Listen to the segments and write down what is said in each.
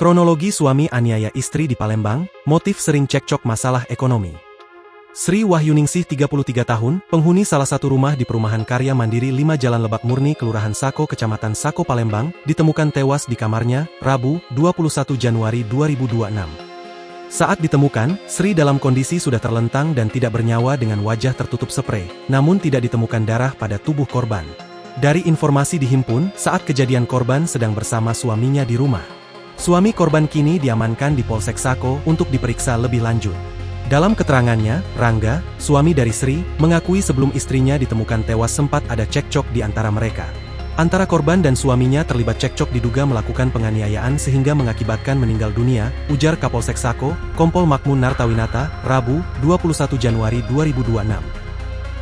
Kronologi suami aniaya istri di Palembang, motif sering cekcok masalah ekonomi. Sri Wahyuningsih 33 tahun, penghuni salah satu rumah di perumahan Karya Mandiri 5 Jalan Lebak Murni Kelurahan Sako Kecamatan Sako Palembang, ditemukan tewas di kamarnya, Rabu, 21 Januari 2026. Saat ditemukan, Sri dalam kondisi sudah terlentang dan tidak bernyawa dengan wajah tertutup sprei, namun tidak ditemukan darah pada tubuh korban. Dari informasi dihimpun, saat kejadian korban sedang bersama suaminya di rumah. Suami korban kini diamankan di Polsek Sako untuk diperiksa lebih lanjut. Dalam keterangannya, Rangga, suami dari Sri, mengakui sebelum istrinya ditemukan tewas sempat ada cekcok di antara mereka. Antara korban dan suaminya terlibat cekcok diduga melakukan penganiayaan sehingga mengakibatkan meninggal dunia, ujar Kapolsek Sako, Kompol Makmun Nartawinata, Rabu, 21 Januari 2026.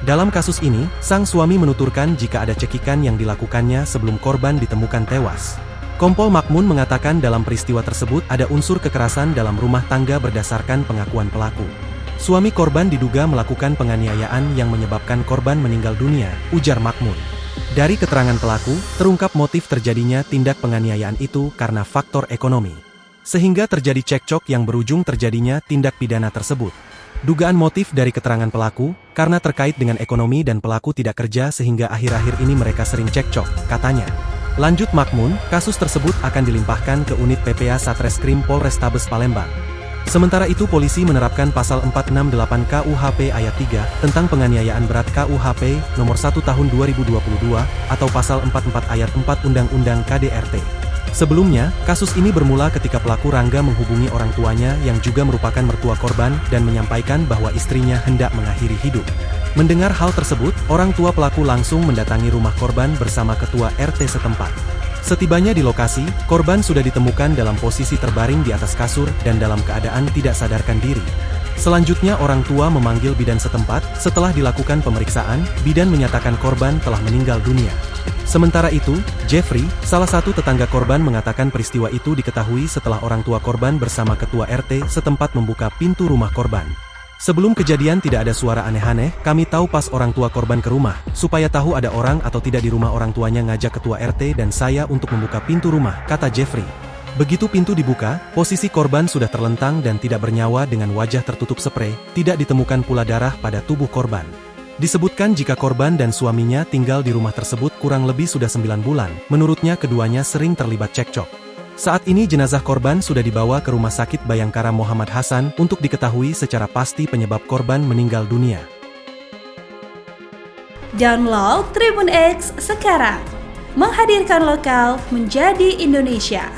Dalam kasus ini, sang suami menuturkan jika ada cekikan yang dilakukannya sebelum korban ditemukan tewas. Kompol Makmun mengatakan dalam peristiwa tersebut ada unsur kekerasan dalam rumah tangga berdasarkan pengakuan pelaku. Suami korban diduga melakukan penganiayaan yang menyebabkan korban meninggal dunia, ujar Makmun. Dari keterangan pelaku, terungkap motif terjadinya tindak penganiayaan itu karena faktor ekonomi. Sehingga terjadi cekcok yang berujung terjadinya tindak pidana tersebut. Dugaan motif dari keterangan pelaku, karena terkait dengan ekonomi dan pelaku tidak kerja sehingga akhir-akhir ini mereka sering cekcok, katanya. Lanjut Makmun, kasus tersebut akan dilimpahkan ke unit PPA Satreskrim Polrestabes Palembang. Sementara itu polisi menerapkan pasal 468 KUHP ayat 3 tentang penganiayaan berat KUHP nomor 1 tahun 2022 atau pasal 44 ayat 4 Undang-Undang KDRT. Sebelumnya, kasus ini bermula ketika pelaku Rangga menghubungi orang tuanya yang juga merupakan mertua korban dan menyampaikan bahwa istrinya hendak mengakhiri hidup. Mendengar hal tersebut, orang tua pelaku langsung mendatangi rumah korban bersama ketua RT setempat. Setibanya di lokasi, korban sudah ditemukan dalam posisi terbaring di atas kasur dan dalam keadaan tidak sadarkan diri. Selanjutnya orang tua memanggil bidan setempat, setelah dilakukan pemeriksaan, bidan menyatakan korban telah meninggal dunia. Sementara itu, Jeffrey, salah satu tetangga korban mengatakan peristiwa itu diketahui setelah orang tua korban bersama ketua RT setempat membuka pintu rumah korban. Sebelum kejadian tidak ada suara aneh-aneh, kami tahu pas orang tua korban ke rumah, supaya tahu ada orang atau tidak di rumah orang tuanya ngajak ketua RT dan saya untuk membuka pintu rumah, kata Jeffrey. Begitu pintu dibuka, posisi korban sudah terlentang dan tidak bernyawa dengan wajah tertutup sprei, tidak ditemukan pula darah pada tubuh korban. Disebutkan jika korban dan suaminya tinggal di rumah tersebut kurang lebih sudah 9 bulan, menurutnya keduanya sering terlibat cekcok. Saat ini jenazah korban sudah dibawa ke Rumah Sakit Bayangkara Muhammad Hasan untuk diketahui secara pasti penyebab korban meninggal dunia. Download Tribun X sekarang, menghadirkan lokal menjadi Indonesia.